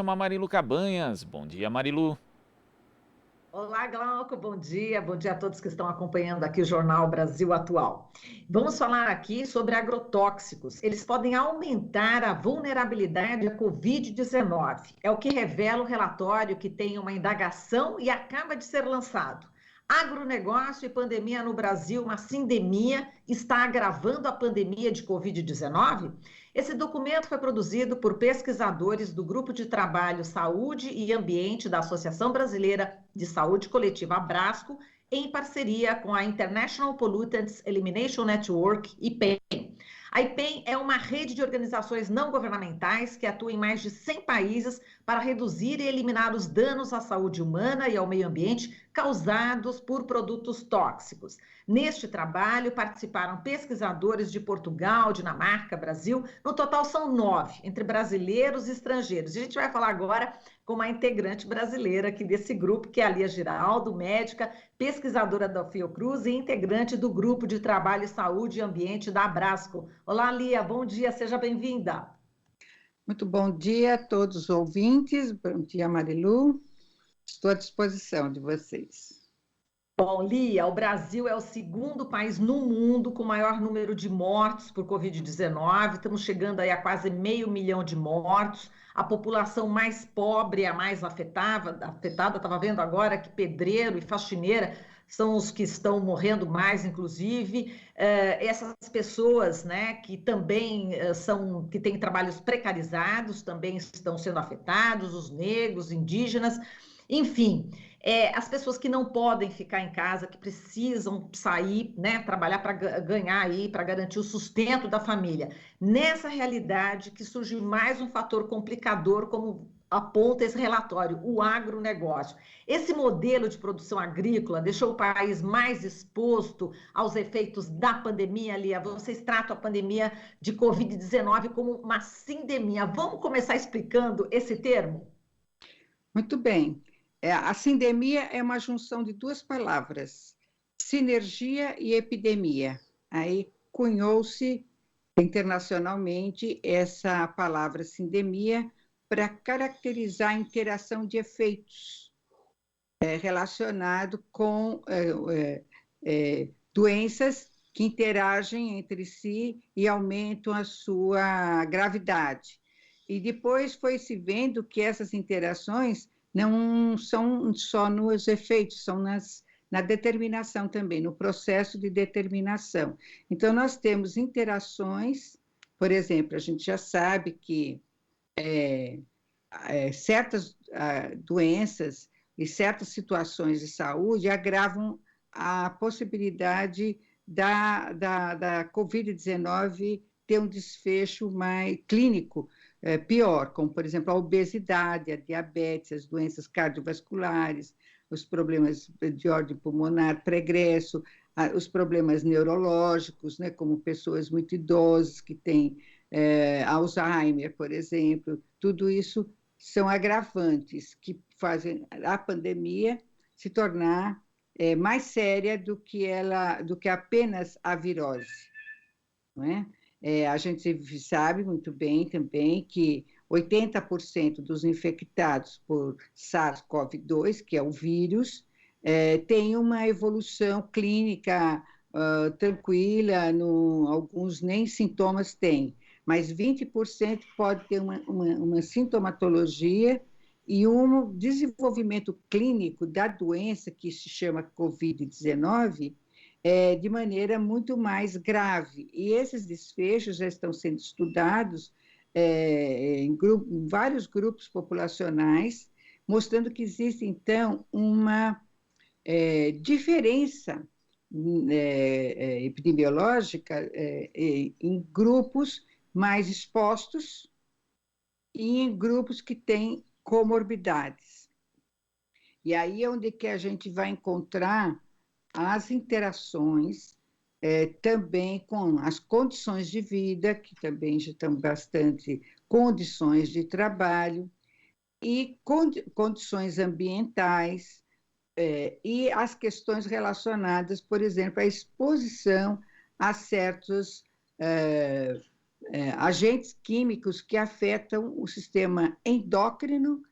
programa Marilu Cabanhas. Bom dia, Marilu. Olá, Glauco, bom dia. Bom dia a todos que estão acompanhando aqui o Jornal Brasil Atual. Vamos falar aqui sobre agrotóxicos. Eles podem aumentar a vulnerabilidade à Covid-19. É o que revela o relatório que tem uma indagação e acaba de ser lançado. Agronegócio e pandemia no Brasil, uma sindemia, está agravando a pandemia de Covid-19? Esse documento foi produzido por pesquisadores do Grupo de Trabalho Saúde e Ambiente da Associação Brasileira de Saúde Coletiva Abrasco, em parceria com a International Pollutants Elimination Network, IPEN. A IPEN é uma rede de organizações não governamentais que atua em mais de 100 países para reduzir e eliminar os danos à saúde humana e ao meio ambiente causados por produtos tóxicos. Neste trabalho participaram pesquisadores de Portugal, Dinamarca, Brasil. No total são 9, entre brasileiros e estrangeiros. E a gente vai falar agora com uma integrante brasileira aqui desse grupo, que é a Lia Giraldo, médica, pesquisadora da Fiocruz e integrante do Grupo de Trabalho, Saúde e Ambiente da Abrasco. Olá, Lia, bom dia, seja bem-vinda. Muito bom dia a todos os ouvintes, bom dia, Marilu, estou à disposição de vocês. Bom, Lia, o Brasil é o segundo país no mundo com maior número de mortos por Covid-19. Estamos chegando aí a quase 500 mil de mortos. A população mais pobre é a mais afetada. Estava vendo agora que pedreiro e faxineira são os que estão morrendo mais, inclusive. Essas pessoas, né, que também que têm trabalhos precarizados, também estão sendo afetados, os negros, indígenas, enfim. As pessoas que não podem ficar em casa, que precisam sair, né, trabalhar para ganhar aí, para garantir o sustento da família. Nessa realidade que surge mais um fator complicador, como aponta esse relatório, o agronegócio. Esse modelo de produção agrícola deixou o país mais exposto aos efeitos da pandemia, Lia. Vocês tratam a pandemia de Covid-19 como uma sindemia. Vamos começar explicando esse termo? Muito bem. A sindemia é uma junção de duas palavras, sinergia e epidemia. Aí cunhou-se internacionalmente essa palavra sindemia para caracterizar a interação de efeitos relacionado com doenças que interagem entre si e aumentam a sua gravidade. E depois foi se vendo que essas interações não são só nos efeitos, são na determinação também, no processo de determinação. Então, nós temos interações, por exemplo, a gente já sabe que certas doenças e certas situações de saúde agravam a possibilidade da Covid-19 ter um desfecho mais clínico, pior, como, por exemplo, a obesidade, a diabetes, as doenças cardiovasculares, os problemas de ordem pulmonar pregresso, os problemas neurológicos, né, como pessoas muito idosas que têm Alzheimer, por exemplo. Tudo isso são agravantes que fazem a pandemia se tornar mais séria do que apenas a virose, não é? A gente sabe muito bem também que 80% dos infectados por SARS-CoV-2, que é o vírus, tem uma evolução clínica tranquila, alguns nem sintomas têm, mas 20% pode ter uma sintomatologia e um desenvolvimento clínico da doença que se chama Covid-19, de maneira muito mais grave. E esses desfechos já estão sendo estudados em vários grupos populacionais, mostrando que existe, então, uma diferença epidemiológica em grupos mais expostos e em grupos que têm comorbidades. E aí é onde que a gente vai encontrar as interações também com as condições de vida, que também já estão bastante, condições de trabalho e condições ambientais e as questões relacionadas, por exemplo, à exposição a certos agentes químicos que afetam o sistema endócrino,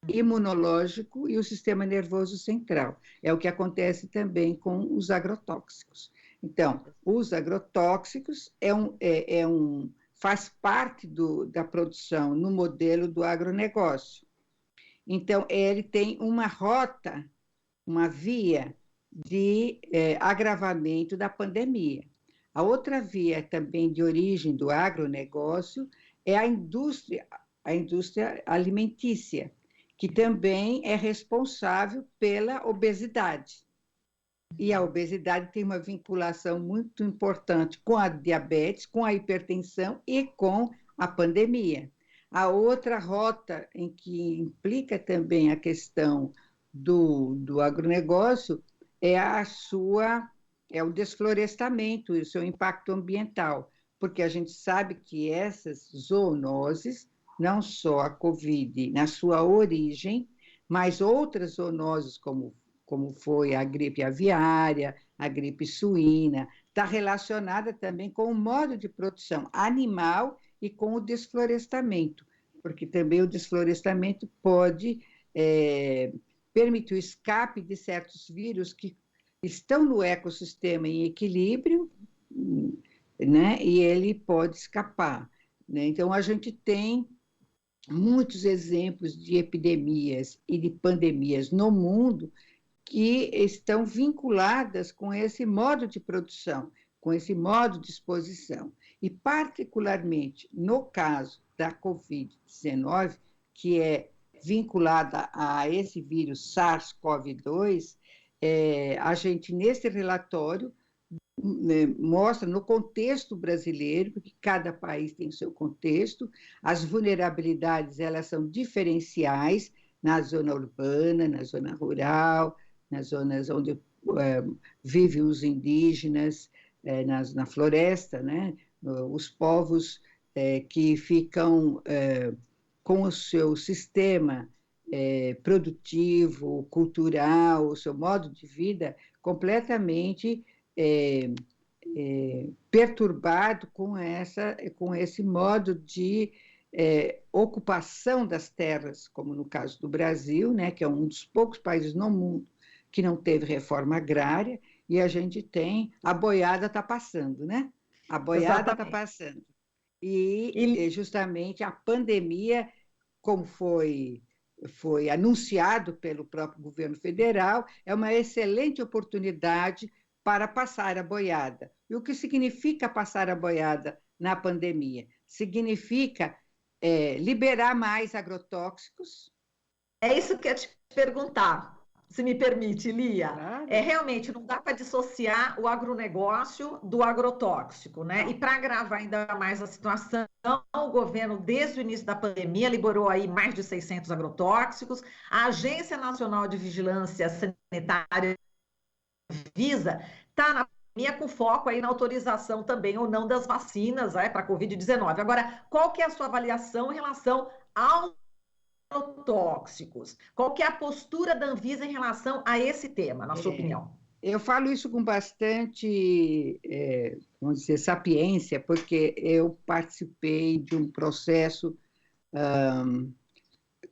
imunológico e o sistema nervoso central. É o que acontece também com os agrotóxicos. Então, os agrotóxicos faz parte da produção no modelo do agronegócio. Então, ele tem uma rota, uma via de agravamento da pandemia. A outra via também de origem do agronegócio é a indústria alimentícia, que também é responsável pela obesidade. E a obesidade tem uma vinculação muito importante com a diabetes, com a hipertensão e com a pandemia. A outra rota em que implica também a questão do agronegócio é o desflorestamento e o seu impacto ambiental, porque a gente sabe que essas zoonoses, não só a Covid na sua origem, mas outras zoonoses como foi a gripe aviária, a gripe suína, está relacionada também com o modo de produção animal e com o desflorestamento, porque também o desflorestamento pode permitir o escape de certos vírus que estão no ecossistema em equilíbrio, né? E ele pode escapar, né? Então, a gente tem muitos exemplos de epidemias e de pandemias no mundo que estão vinculadas com esse modo de produção, com esse modo de exposição. E, particularmente, no caso da Covid-19, que é vinculada a esse vírus SARS-CoV-2, a gente, nesse relatório, mostra no contexto brasileiro, porque cada país tem o seu contexto, as vulnerabilidades elas são diferenciais na zona urbana, na zona rural, nas zonas onde vivem os indígenas, na floresta, né? Os povos que ficam com o seu sistema produtivo, cultural, o seu modo de vida completamente perturbado com esse modo de ocupação das terras, como no caso do Brasil, né, que é um dos poucos países no mundo que não teve reforma agrária, e a gente tem a boiada está passando, né? A boiada está passando. E justamente a pandemia, como foi anunciado pelo próprio governo federal, é uma excelente oportunidade para passar a boiada. E o que significa passar a boiada na pandemia? Significa liberar mais agrotóxicos. É isso que eu ia te perguntar, se me permite, Lia. Claro. Realmente, não dá para dissociar o agronegócio do agrotóxico, né? E para agravar ainda mais a situação, o governo, desde o início da pandemia, liberou aí mais de 600 agrotóxicos. A Agência Nacional de Vigilância Sanitária, Visa, está na pandemia com foco aí na autorização também ou não das vacinas para a Covid-19. Agora, qual que é a sua avaliação em relação aos agrotóxicos? Qual que é a postura da Anvisa em relação a esse tema, na sua opinião? Eu falo isso com bastante, vamos dizer, sapiência, porque eu participei de um processo,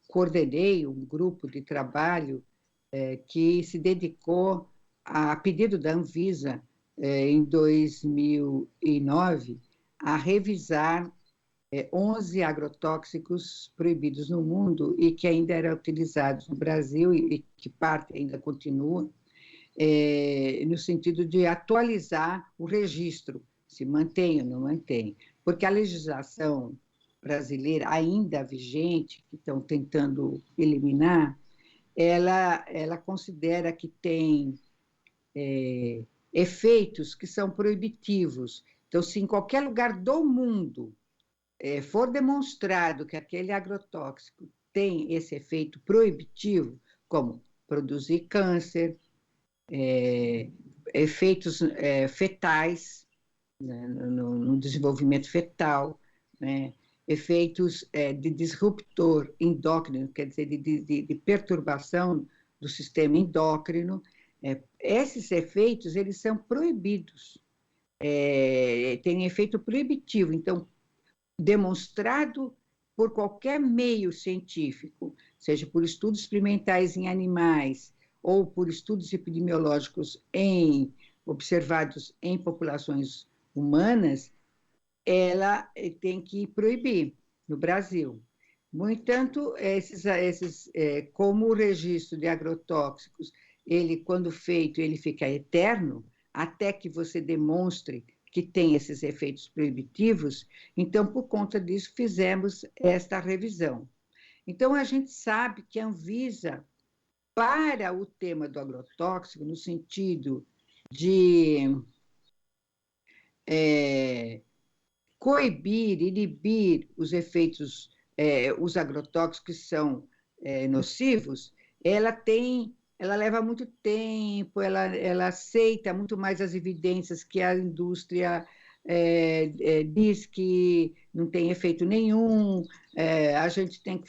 coordenei um grupo de trabalho que se dedicou, a pedido da Anvisa, em 2009, a revisar 11 agrotóxicos proibidos no mundo e que ainda eram utilizados no Brasil e que parte ainda continua, no sentido de atualizar o registro, se mantém ou não mantém. Porque a legislação brasileira, ainda vigente, que estão tentando eliminar, ela considera que tem efeitos que são proibitivos. Então, se em qualquer lugar do mundo for demonstrado que aquele agrotóxico tem esse efeito proibitivo, como produzir câncer, efeitos fetais, né, no desenvolvimento fetal, né, efeitos de disruptor endócrino, quer dizer, de perturbação do sistema endócrino, esses efeitos eles são proibidos, têm efeito proibitivo. Então, demonstrado por qualquer meio científico, seja por estudos experimentais em animais ou por estudos epidemiológicos observados em populações humanas, ela tem que proibir no Brasil. No entanto, como o registro de agrotóxicos, ele, quando feito, ele fica eterno, até que você demonstre que tem esses efeitos proibitivos, então, por conta disso, fizemos esta revisão. Então, a gente sabe que a Anvisa, para o tema do agrotóxico, no sentido de coibir, inibir os efeitos, os agrotóxicos que são nocivos, ela leva muito tempo, ela aceita muito mais as evidências que a indústria diz que não tem efeito nenhum, a gente tem que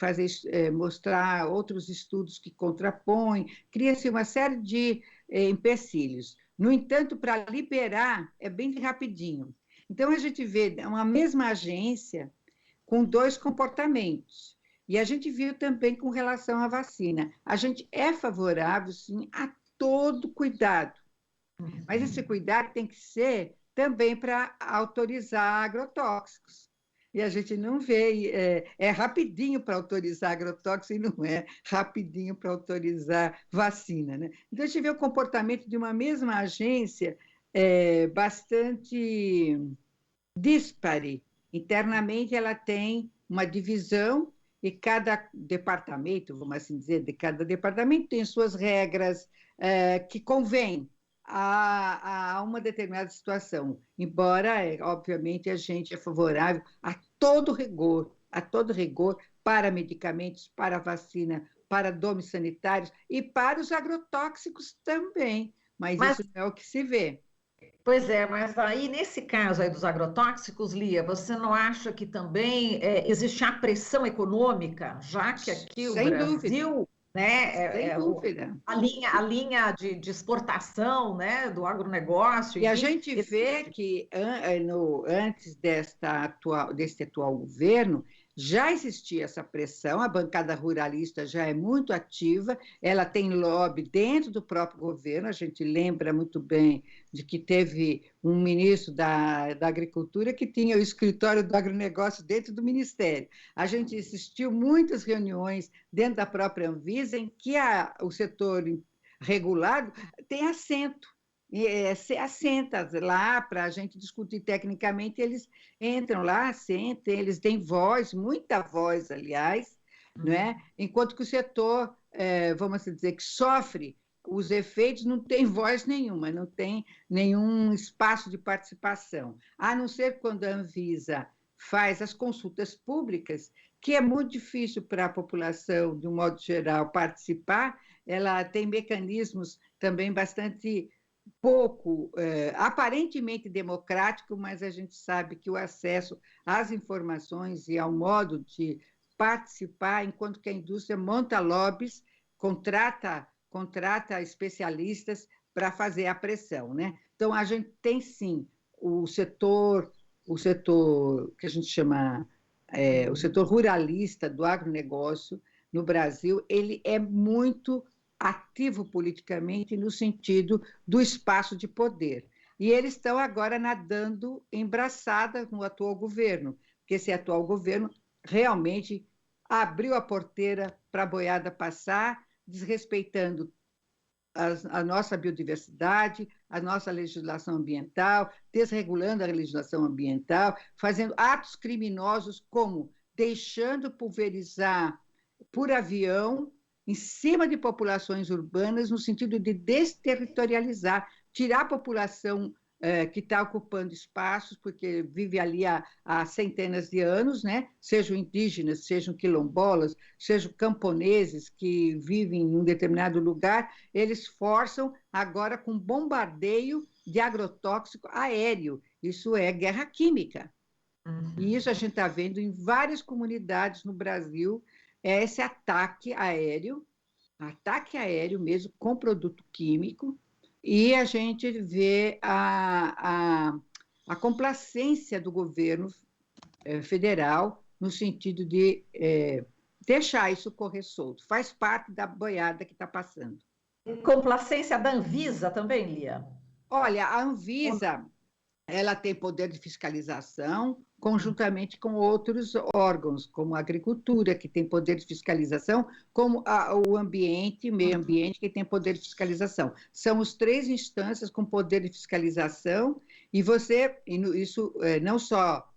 mostrar outros estudos que contrapõem, cria-se uma série de empecilhos. No entanto, para liberar, é bem rapidinho. Então, a gente vê uma mesma agência com dois comportamentos. E a gente viu também com relação à vacina. A gente é favorável, sim, a todo cuidado. Mas esse cuidado tem que ser também para autorizar agrotóxicos. E a gente não vê, é rapidinho para autorizar agrotóxicos e não é rapidinho para autorizar vacina, né? Então, a gente vê o comportamento de uma mesma agência bastante dispare. Internamente, ela tem uma divisão e cada departamento, vamos assim dizer, de cada departamento tem suas regras que convêm a uma determinada situação. Embora, obviamente, a gente é favorável a todo rigor para medicamentos, para vacina, para domes sanitários e para os agrotóxicos também. Mas isso não é o que se vê. Pois é, mas aí, nesse caso aí dos agrotóxicos, Lia, você não acha que também existe a pressão econômica, já que aqui o Sem Brasil, dúvida. né, Sem dúvida. a linha de exportação, né, do agronegócio, E a enfim, gente vê que antes desse atual governo, já existia essa pressão, a bancada ruralista já é muito ativa, ela tem lobby dentro do próprio governo, a gente lembra muito bem de que teve um ministro da Agricultura que tinha o escritório do agronegócio dentro do ministério. A gente assistiu muitas reuniões dentro da própria Anvisa em que o setor regulado tem assento. Se assenta lá para a gente discutir tecnicamente, eles entram lá, assentam, eles têm voz, muita voz, aliás, né? Enquanto que o setor, vamos dizer, que sofre os efeitos, não tem voz nenhuma, não tem nenhum espaço de participação, a não ser quando a Anvisa faz as consultas públicas, que é muito difícil para a população, de um modo geral, participar, ela tem mecanismos também bastante pouco, aparentemente democrático, mas a gente sabe que o acesso às informações e ao modo de participar, enquanto que a indústria monta lobbies, contrata especialistas para fazer a pressão, né? Então, a gente tem, sim, o setor que a gente chama o setor ruralista do agronegócio no Brasil, ele é muito ativo politicamente no sentido do espaço de poder. E eles estão agora nadando em braçada no atual governo, porque esse atual governo realmente abriu a porteira para a boiada passar, desrespeitando a nossa biodiversidade, a nossa legislação ambiental, desregulando a legislação ambiental, fazendo atos criminosos como deixando pulverizar por avião em cima de populações urbanas, no sentido de desterritorializar, tirar a população que está ocupando espaços, porque vive ali há centenas de anos, né? Sejam indígenas, sejam quilombolas, sejam camponeses que vivem em um determinado lugar, eles forçam agora com bombardeio de agrotóxico aéreo. Isso é guerra química. E isso a gente está vendo em várias comunidades no Brasil, esse ataque aéreo mesmo, com produto químico, e a gente vê a complacência do governo federal, no sentido de deixar isso correr solto. Faz parte da boiada que está passando. Complacência da Anvisa também, Lia? Olha, a Anvisa, ela tem poder de fiscalização conjuntamente com outros órgãos, como a agricultura, que tem poder de fiscalização, como o ambiente, meio ambiente, que tem poder de fiscalização. São as 3 instâncias com poder de fiscalização, e isso não só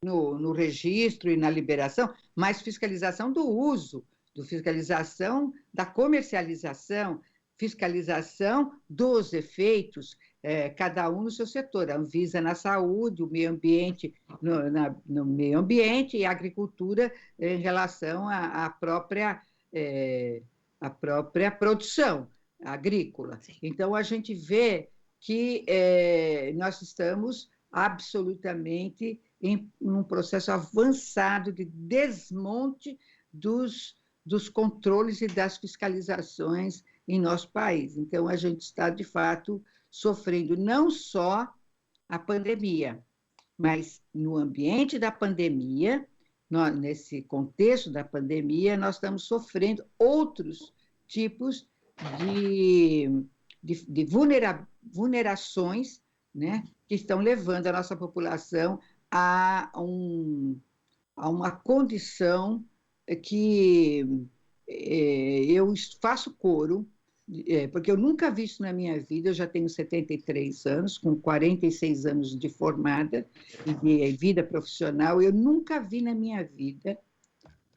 no registro e na liberação, mas fiscalização do uso, fiscalização da comercialização, fiscalização dos efeitos, cada um no seu setor. A Anvisa na saúde, o meio ambiente no meio ambiente, e a agricultura em relação à própria produção agrícola. Então, a gente vê que nós estamos absolutamente em um processo avançado de desmonte dos controles e das fiscalizações em nosso país. Então, a gente está, de fato, sofrendo não só a pandemia, mas no ambiente da pandemia, nesse contexto da pandemia, nós estamos sofrendo outros tipos de vulnerações, né, que estão levando a nossa população a uma condição que eu faço coro, porque eu nunca vi isso na minha vida. Eu já tenho 73 anos, com 46 anos de formada e de vida profissional. Eu nunca vi na minha vida,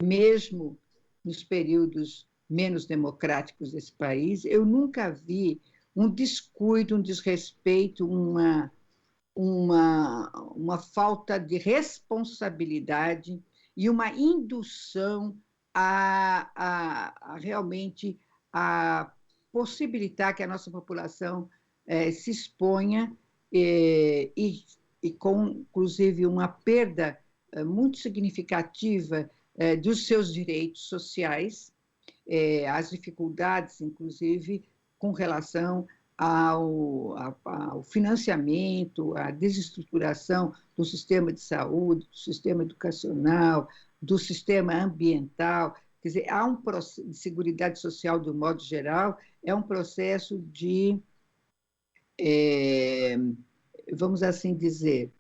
mesmo nos períodos menos democráticos desse país, eu nunca vi um descuido, um desrespeito, uma falta de responsabilidade e uma indução realmente a possibilitar que a nossa população se exponha e com, inclusive, uma perda muito significativa dos seus direitos sociais, as dificuldades, inclusive, com relação ao financiamento, à desestruturação do sistema de saúde, do sistema educacional, do sistema ambiental. Quer dizer, há um processo de seguridade social, de um modo geral, é um processo de, vamos assim dizer,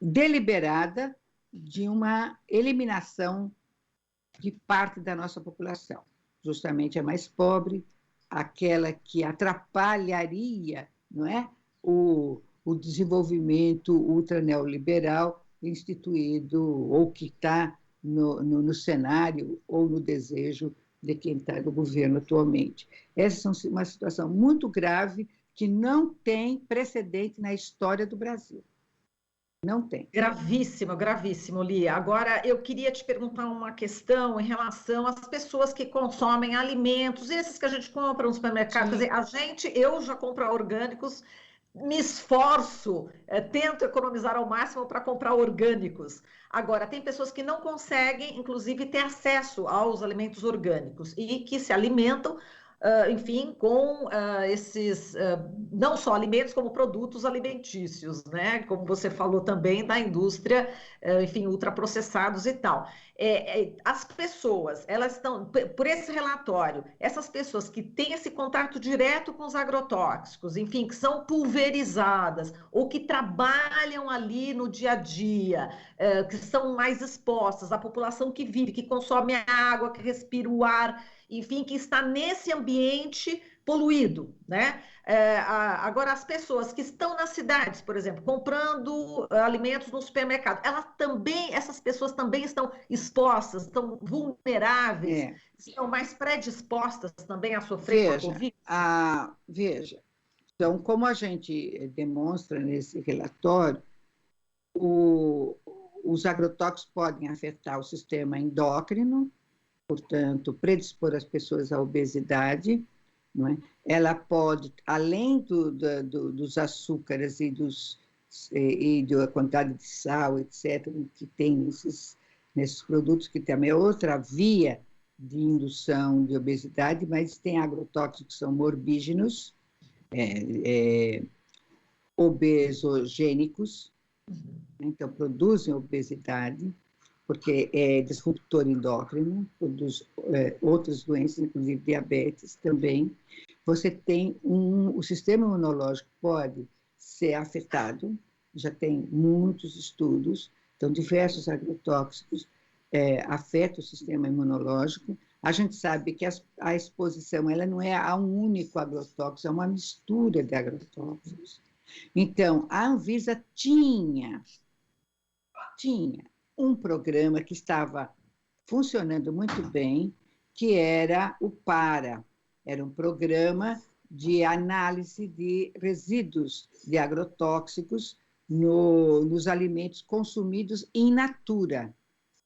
deliberada de uma eliminação de parte da nossa população, justamente a mais pobre, aquela que atrapalharia, não é, o desenvolvimento ultraneoliberal instituído ou que está no cenário ou no desejo de quem está no governo atualmente. Essa é uma situação muito grave que não tem precedente na história do Brasil. Não tem. Gravíssimo, gravíssimo, Lia. Agora, eu queria te perguntar uma questão em relação às pessoas que consomem alimentos, esses que a gente compra no supermercado. Quer dizer, eu já compro orgânicos, me esforço, tento economizar ao máximo para comprar orgânicos. Agora, tem pessoas que não conseguem, inclusive, ter acesso aos alimentos orgânicos e que se alimentam, enfim, com esses, não só alimentos, como produtos alimentícios, né? Como você falou também da indústria, enfim, ultraprocessados e tal. As pessoas, elas estão, por esse relatório, essas pessoas que têm esse contato direto com os agrotóxicos, enfim, que são pulverizadas, ou que trabalham ali no dia a dia, que são mais expostas, a população que vive, que consome a água, que respira o ar, enfim, que está nesse ambiente poluído, né? Agora, as pessoas que estão nas cidades, por exemplo, comprando alimentos no supermercado, essas pessoas também estão expostas, estão vulneráveis, estão mais predispostas também a sofrer com a Covid? Veja, então, como a gente demonstra nesse relatório, os agrotóxicos podem afetar o sistema endócrino, portanto, predispor as pessoas à obesidade, não é? Ela pode, além dos açúcares e da quantidade de sal, etc., que tem nesses produtos, que também é outra via de indução de obesidade, mas tem agrotóxicos que são morbígenos, obesogênicos, Então, produzem obesidade, porque é disruptor endócrino, produz outras doenças, inclusive diabetes também. Você tem o sistema imunológico pode ser afetado, já tem muitos estudos, então diversos agrotóxicos afetam o sistema imunológico. A gente sabe que a exposição ela não é a um único agrotóxico, é uma mistura de agrotóxicos. Então, a Anvisa tinha um programa que estava funcionando muito bem, que era o PARA. Era um programa de análise de resíduos de agrotóxicos nos alimentos consumidos in natura,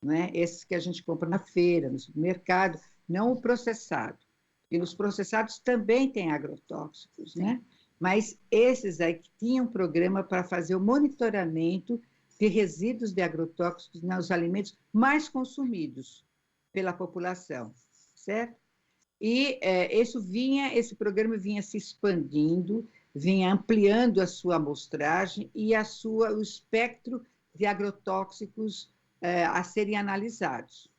não é? Esses que a gente compra na feira, no supermercado, não o processado. E nos processados também tem agrotóxicos, né? Mas esses aí que tinham um programa para fazer o monitoramento de resíduos de agrotóxicos nos alimentos mais consumidos pela população, certo? E esse programa vinha se expandindo, vinha ampliando a sua amostragem e o espectro de agrotóxicos a serem analisados,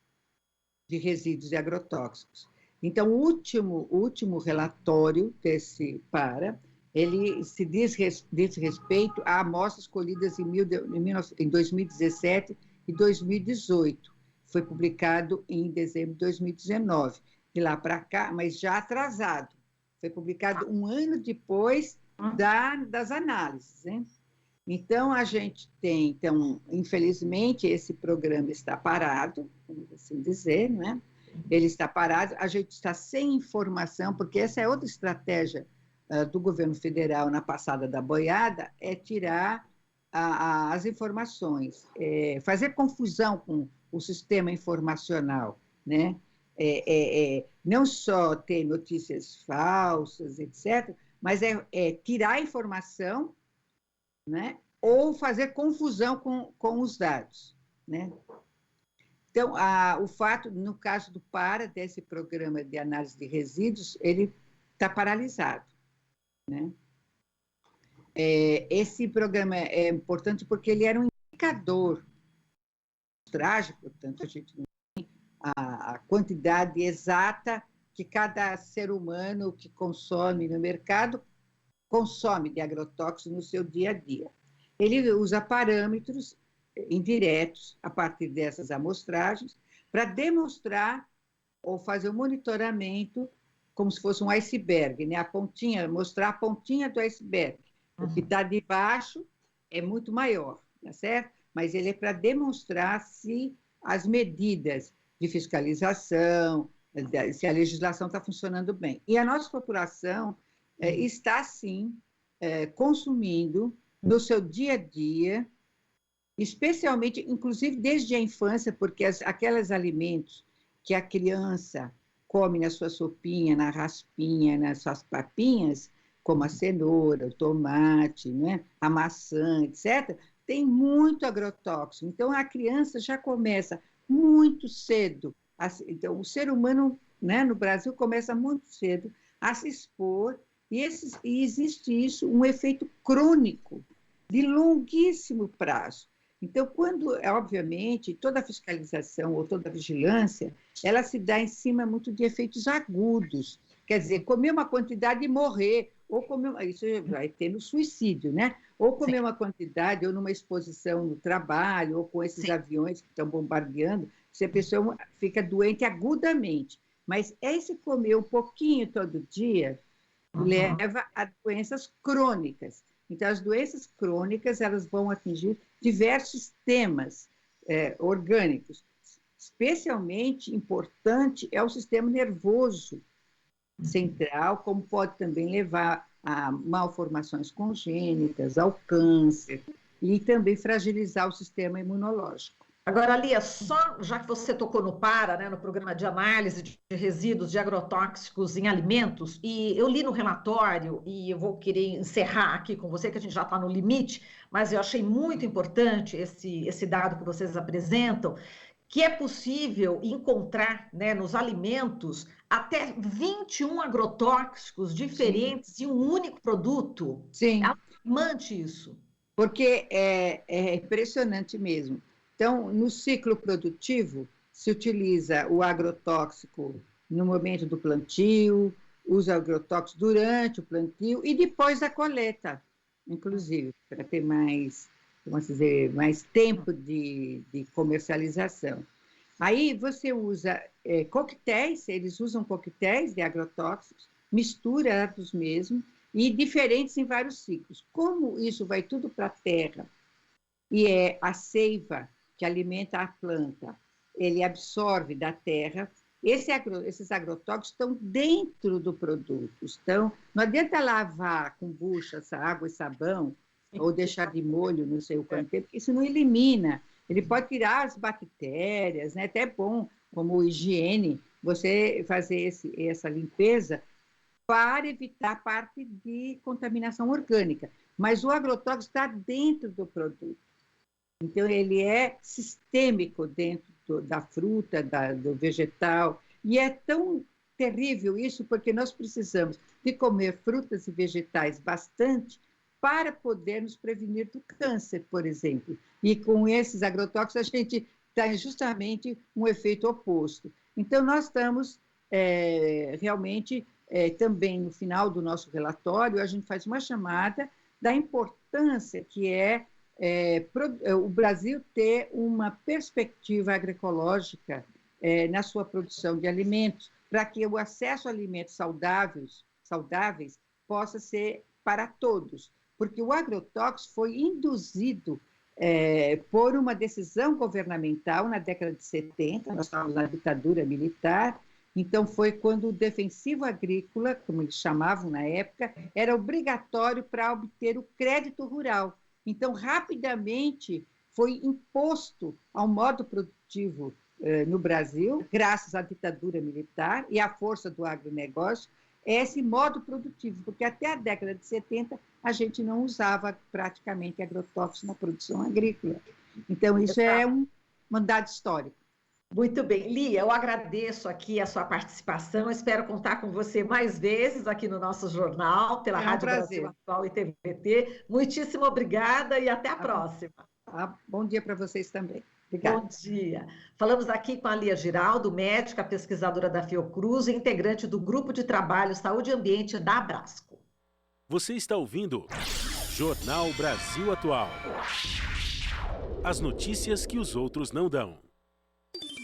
de resíduos de agrotóxicos. Então, o último relatório desse PARA, ele se diz respeito a amostras colhidas em 2017 e 2018. Foi publicado em dezembro de 2019. De lá para cá, mas já atrasado. Foi publicado um ano depois das análises, né? Então, a gente tem, infelizmente, esse programa está parado, vamos assim dizer, não é? Ele está parado, a gente está sem informação, porque essa é outra estratégia do governo federal na passada da boiada, é tirar as informações, fazer confusão com o sistema informacional, né? Não só ter notícias falsas, etc., mas tirar a informação, né? Ou fazer confusão com os dados, né? Então, o fato, no caso do PARA, desse programa de análise de resíduos, ele está paralisado, né? Esse programa é importante porque ele era um indicador trágico, portanto, a gente não tem a quantidade exata que cada ser humano que consome no mercado consome de agrotóxicos no seu dia a dia. Ele usa parâmetros indiretos, a partir dessas amostragens, para demonstrar ou fazer um monitoramento como se fosse um iceberg, né? Mostrar a pontinha do iceberg. O que está debaixo é muito maior, tá certo? Mas ele é para demonstrar se as medidas de fiscalização, se a legislação está funcionando bem. E a nossa população está, sim, consumindo no seu dia a dia, especialmente, inclusive desde a infância, porque aqueles alimentos que a criança come na sua sopinha, na raspinha, nas suas papinhas, como a cenoura, o tomate, né, a maçã, etc., tem muito agrotóxico. Então, a criança já começa muito cedo. Então, o ser humano, né, no Brasil começa muito cedo a se expor, e existe isso, um efeito crônico, de longuíssimo prazo. Então, obviamente, toda fiscalização ou toda vigilância, ela se dá em cima muito de efeitos agudos. Quer dizer, comer uma quantidade e morrer, ou comer, isso vai ter no suicídio, né? Ou comer uma quantidade, ou numa exposição no trabalho, ou com esses aviões que estão bombardeando, se a pessoa fica doente agudamente. Mas esse comer um pouquinho todo dia leva a doenças crônicas. Então, as doenças crônicas, elas vão atingir diversos sistemas orgânicos. Especialmente importante é o sistema nervoso central, como pode também levar a malformações congênitas, ao câncer, e também fragilizar o sistema imunológico. Agora, Lia, só já que você tocou no PARA, né, no programa de análise de resíduos de agrotóxicos em alimentos, e eu li no relatório, e eu vou querer encerrar aqui com você, que a gente já está no limite, mas eu achei muito importante esse dado que vocês apresentam, que é possível encontrar, né, nos alimentos até 21 agrotóxicos diferentes em um único produto. Sim. É alarmante isso. porque é impressionante mesmo. Então, no ciclo produtivo, se utiliza o agrotóxico no momento do plantio, usa agrotóxicos durante o plantio e depois da coleta, inclusive, para ter mais, vamos dizer, mais tempo de comercialização. Aí você usa coquetéis, eles usam coquetéis de agrotóxicos, misturados mesmo, e diferentes em vários ciclos. Como isso vai tudo para a terra, e é a seiva que alimenta a planta, ele absorve da terra, esses agrotóxicos estão dentro do produto. Não adianta lavar com bucha, água e sabão, ou deixar de molho, não sei o quanto tempo, porque isso não elimina. Ele pode tirar as bactérias, né? Até é bom, como higiene, você fazer essa limpeza para evitar a parte de contaminação orgânica. Mas o agrotóxico está dentro do produto. Então, ele é sistêmico dentro da fruta, do vegetal. E é tão terrível isso, porque nós precisamos de comer frutas e vegetais bastante para poder nos prevenir do câncer, por exemplo. E com esses agrotóxicos, a gente tem justamente um efeito oposto. Então, nós estamos realmente, também no final do nosso relatório, a gente faz uma chamada da importância que o Brasil ter uma perspectiva agroecológica na sua produção de alimentos, para que o acesso a alimentos saudáveis possa ser para todos, porque o agrotóxico foi induzido por uma decisão governamental na década de 70, nós estávamos na ditadura militar, então foi quando o defensivo agrícola, como eles chamavam na época, era obrigatório para obter o crédito rural. Então, rapidamente, foi imposto ao modo produtivo no Brasil, graças à ditadura militar e à força do agronegócio, esse modo produtivo, porque até a década de 70 a gente não usava praticamente agrotóxicos na produção agrícola. Então, isso é um mandado histórico. Muito bem. Lia, eu agradeço aqui a sua participação, espero contar com você mais vezes aqui no nosso jornal, pela Rádio Brasil Atual e TVT. Muitíssimo obrigada e até a próxima. Bom dia para vocês também. Obrigada. Bom dia. Falamos aqui com a Lia Giraldo, médica, pesquisadora da Fiocruz e integrante do Grupo de Trabalho Saúde e Ambiente da Abrasco. Você está ouvindo Jornal Brasil Atual. As notícias que os outros não dão.